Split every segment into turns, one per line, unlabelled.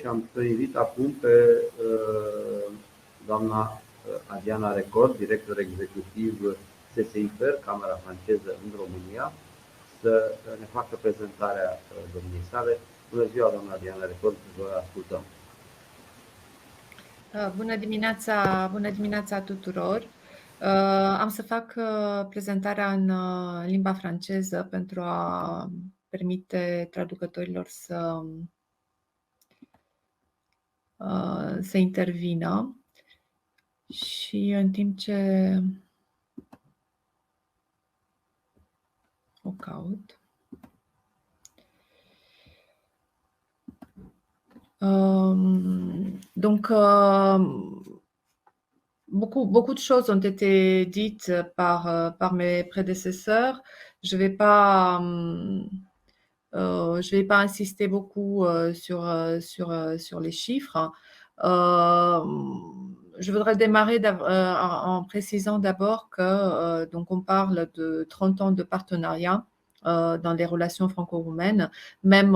și am să invit acum pe doamna Adriana Record, director executiv SSIFER, Camera franceză în România, să ne facă prezentarea domniei sale. Bună ziua, doamna Adriana Record, vă ascultăm.
Bună dimineața tuturor! Am să fac prezentarea în limba franceză pentru a permite traducătorilor să intervină și în timp ce o caut. Donc, beaucoup de choses ont été dites par mes prédécesseurs. Je vais pas insister beaucoup sur les chiffres. Je voudrais démarrer en précisant d'abord que donc on parle de 30 ans de partenariat dans les relations franco-roumaines, même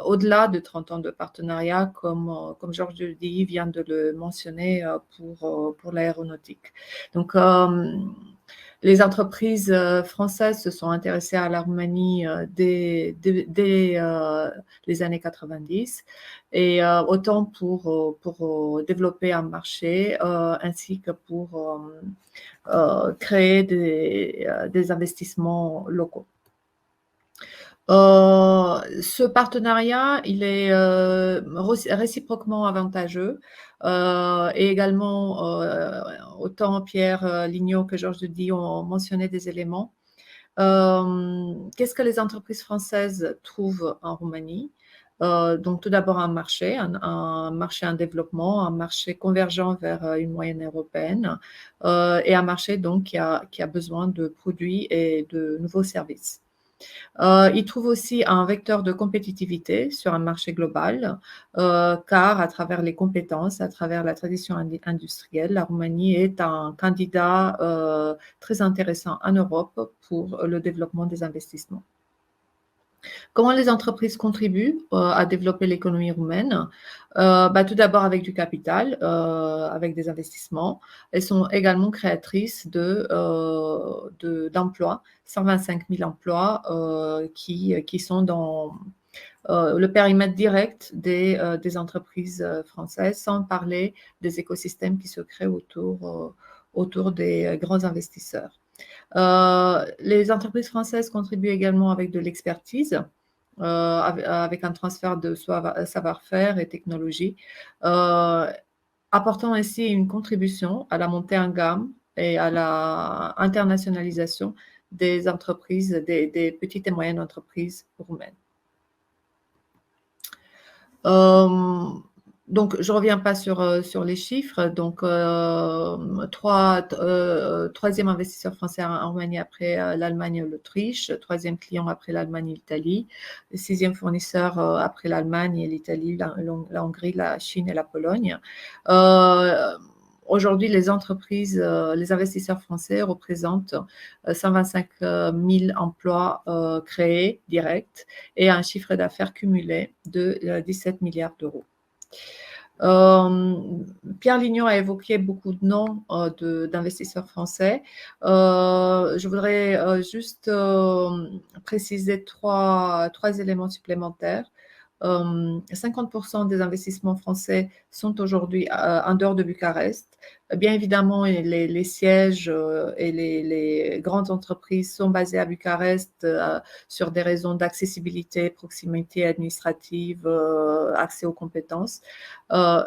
au-delà de 30 ans de partenariat, comme Georges Dudi vient de le mentionner pour l'aéronautique. Donc, les entreprises françaises se sont intéressées à la Roumanie dès les années 90, et autant pour développer un marché ainsi que pour créer des investissements locaux. Ce partenariat, il est réciproquement avantageux et également autant Pierre Lignot que Georges Dudi ont mentionné des éléments. Qu'est-ce que les entreprises françaises trouvent en Roumanie? Donc tout d'abord un marché en développement, un marché convergent vers une moyenne européenne et un marché donc qui a besoin de produits et de nouveaux services. Il trouve aussi un vecteur de compétitivité sur un marché global, car à travers les compétences, à travers la tradition industrielle, la Roumanie est un candidat très intéressant en Europe pour le développement des investissements. Comment les entreprises contribuent à développer l'économie roumaine? Tout d'abord avec du capital, avec des investissements. Elles sont également créatrices d'emplois, 125 000 emplois qui sont dans le périmètre direct des entreprises françaises, sans parler des écosystèmes qui se créent autour des grands investisseurs. Les entreprises françaises contribuent également avec de l'expertise, avec un transfert de savoir-faire et technologie, apportant ainsi une contribution à la montée en gamme et à la internationalisation des entreprises, des petites et moyennes entreprises roumaines. Donc, je ne reviens pas sur les chiffres. Donc, troisième investisseur français en Roumanie après l'Allemagne et l'Autriche, troisième client après l'Allemagne et l'Italie, sixième fournisseur après l'Allemagne et l'Italie, la Hongrie, la Chine et la Pologne. Aujourd'hui, les investisseurs français représentent 125 000 emplois créés directs et un chiffre d'affaires cumulé de 17 milliards d'euros. Pierre Lignot a évoqué beaucoup de noms d'investisseurs français. Je voudrais juste préciser trois éléments supplémentaires. 50% des investissements français sont aujourd'hui en dehors de Bucarest. Bien évidemment, les sièges et les grandes entreprises sont basées à Bucarest sur des raisons d'accessibilité, proximité administrative, accès aux compétences.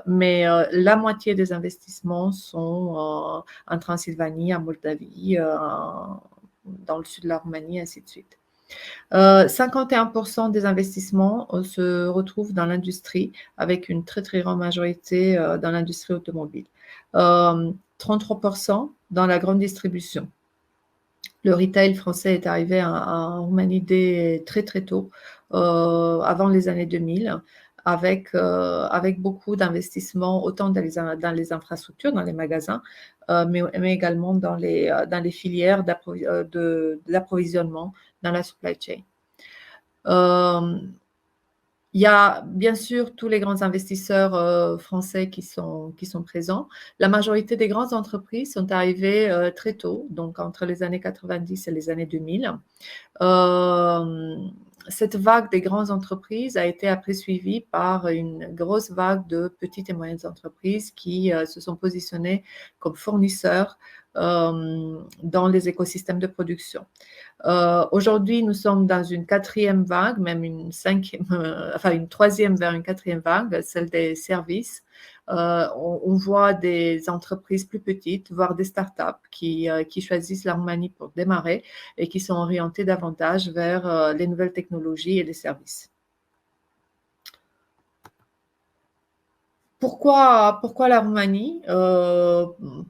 Mais la moitié des investissements sont en Transylvanie, en Moldavie, dans le sud de la Roumanie, ainsi de suite. 51% des investissements se retrouvent dans l'industrie, avec une très très grande majorité dans l'industrie automobile. 33% dans la grande distribution. Le retail français est arrivé en Roumanie dès très très tôt, avant les années 2000, avec beaucoup d'investissements, autant dans les infrastructures, dans les magasins, mais également dans les filières d'approvisionnement, dans la supply chain. Il Il y a bien sûr tous les grands investisseurs français qui sont présents. La majorité des grandes entreprises sont arrivées très tôt, donc entre les années 90 et les années 2000. Cette vague des grandes entreprises a été après suivie par une grosse vague de petites et moyennes entreprises qui se sont positionnées comme fournisseurs dans les écosystèmes de production. Aujourd'hui, nous sommes dans une quatrième vague, même une troisième vers une quatrième vague, celle des services. On voit des entreprises plus petites, voire des startups qui choisissent la Roumanie pour démarrer et qui sont orientées davantage vers les nouvelles technologies et les services. Pourquoi la Roumanie?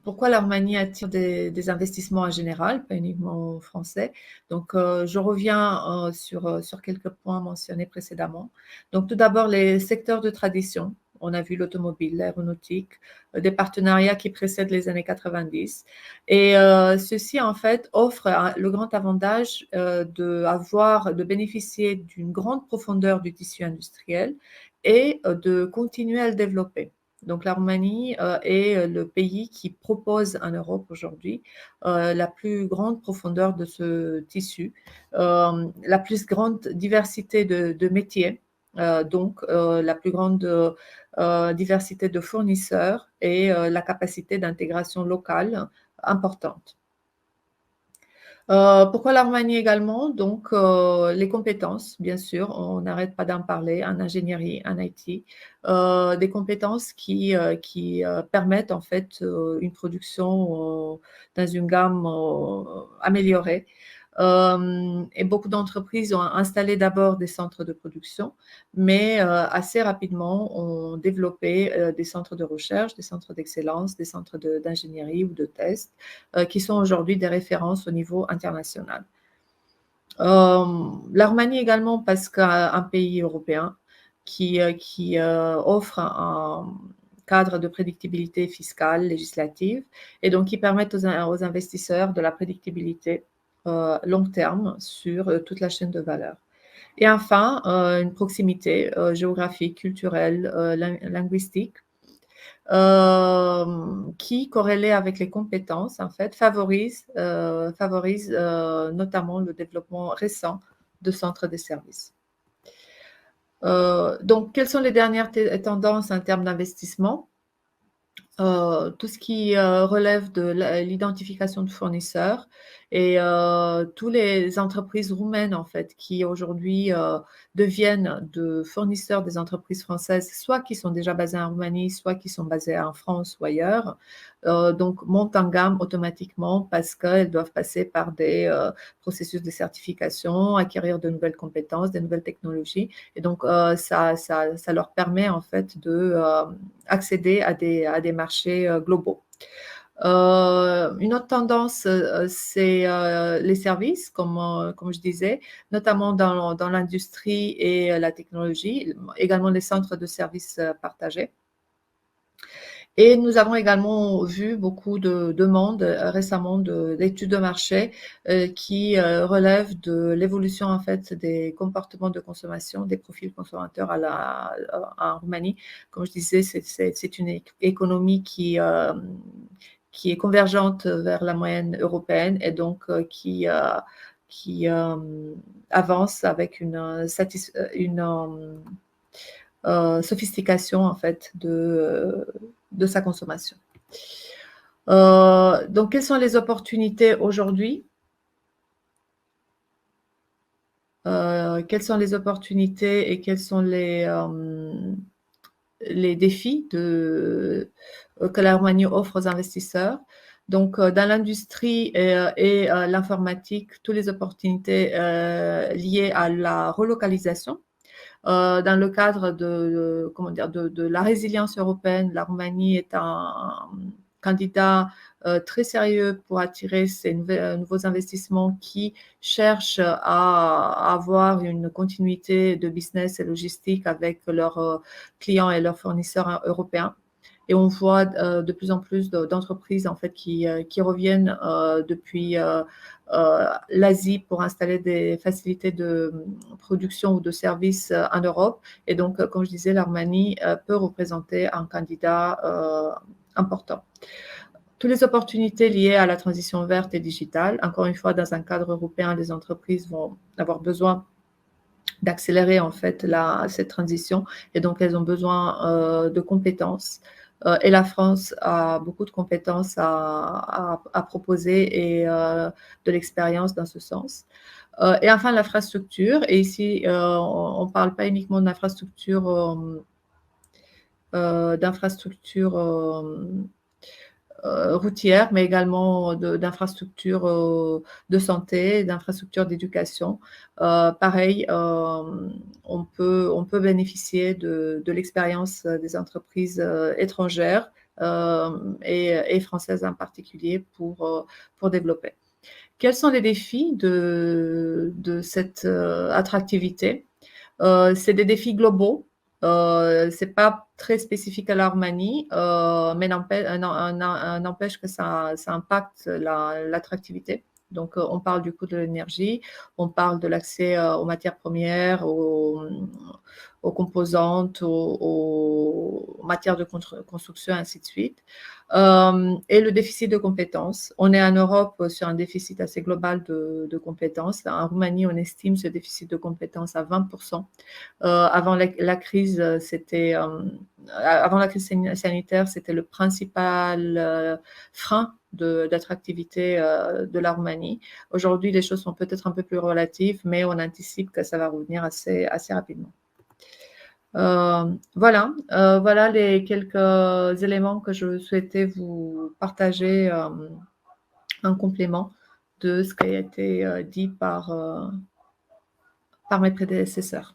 Pourquoi la Roumanie attire des investissements en général, pas uniquement français? Donc, je reviens sur quelques points mentionnés précédemment. Donc, tout d'abord, les secteurs de tradition. On a vu l'automobile, l'aéronautique, des partenariats qui précèdent les années 90. Et ceci, en fait, offre le grand avantage de bénéficier d'une grande profondeur du tissu industriel et de continuer à le développer. Donc la Roumanie est le pays qui propose en Europe aujourd'hui la plus grande profondeur de ce tissu, la plus grande diversité de métiers, donc la plus grande diversité de fournisseurs et la capacité d'intégration locale importante. Pourquoi la Roumanie également? Donc, les compétences, bien sûr, on n'arrête pas d'en parler, en ingénierie, en IT, des compétences qui permettent en fait une production dans une gamme améliorée. Et beaucoup d'entreprises ont installé d'abord des centres de production, mais assez rapidement ont développé des centres de recherche, des centres d'excellence, des centres d'ingénierie ou de test, qui sont aujourd'hui des références au niveau international. La Roumanie également parce qu'un pays européen qui offre un cadre de prédictibilité fiscale, législative, et donc qui permettent aux investisseurs de la prédictibilité long terme sur toute la chaîne de valeur. Et enfin, une proximité géographique, culturelle, linguistique, qui, corrélée avec les compétences, en fait, favorise notamment le développement récent de centres de services. Donc, quelles sont les dernières tendances en termes d'investissement? Tout ce qui relève de l'identification de fournisseurs et toutes les entreprises roumaines en fait qui aujourd'hui deviennent de fournisseurs des entreprises françaises, soit qui sont déjà basées en Roumanie, soit qui sont basées en France ou ailleurs, donc montent en gamme automatiquement parce qu'elles doivent passer par des processus de certification, acquérir de nouvelles compétences, de nouvelles technologies, et donc ça leur permet en fait de accéder à des marchés globaux. Une autre tendance, c'est les services, comme je disais, notamment dans l'industrie et la technologie, également les centres de services partagés. Et nous avons également vu beaucoup de demandes récemment d'études de marché qui relèvent de l'évolution en fait des comportements de consommation, des profils consommateurs en Roumanie. Comme je disais, c'est une économie qui est convergente vers la moyenne européenne et donc qui avance avec une sophistication en fait de sa consommation. Donc, quelles sont les opportunités aujourd'hui? Quelles sont les opportunités et quels sont les défis que la Roumanie offre aux investisseurs? Donc, dans l'industrie et l'informatique, toutes les opportunités liées à la relocalisation. Dans le cadre de la résilience européenne, la Roumanie est un candidat très sérieux pour attirer ces nouveaux investissements qui cherchent à avoir une continuité de business et logistique avec leurs clients et leurs fournisseurs européens. et on voit de plus en plus d'entreprises en fait qui reviennent depuis l'Asie pour installer des facilités de production ou de services en Europe. Et donc, comme je disais, l'Arménie peut représenter un candidat important. Toutes les opportunités liées à la transition verte et digitale, encore une fois, dans un cadre européen, les entreprises vont avoir besoin d'accélérer en fait cette transition, et donc elles ont besoin de compétences. Et la France a beaucoup de compétences à proposer et de l'expérience dans ce sens. Et enfin, l'infrastructure. Et ici, on ne parle pas uniquement d'infrastructure routière, mais également d'infrastructures de santé, d'infrastructures d'éducation. Pareil, on peut bénéficier de l'expérience des entreprises étrangères et françaises en particulier pour développer. Quels sont les défis de cette attractivité? C'est des défis globaux. C'est pas très spécifique à l'Arménie, mais n'empêche que ça impacte l'attractivité. Donc, on parle du coût de l'énergie, on parle de l'accès aux matières premières, aux composantes, aux matières de construction, ainsi de suite. Et le déficit de compétences. On est en Europe sur un déficit assez global de compétences. En Roumanie, on estime ce déficit de compétences à 20%. Avant la crise, avant la crise sanitaire, c'était le principal frein d'attractivité de la Roumanie. Aujourd'hui, les choses sont peut-être un peu plus relatives, mais on anticipe que ça va revenir assez rapidement. Voilà les quelques éléments que je souhaitais vous partager en complément de ce qui a été dit par mes prédécesseurs.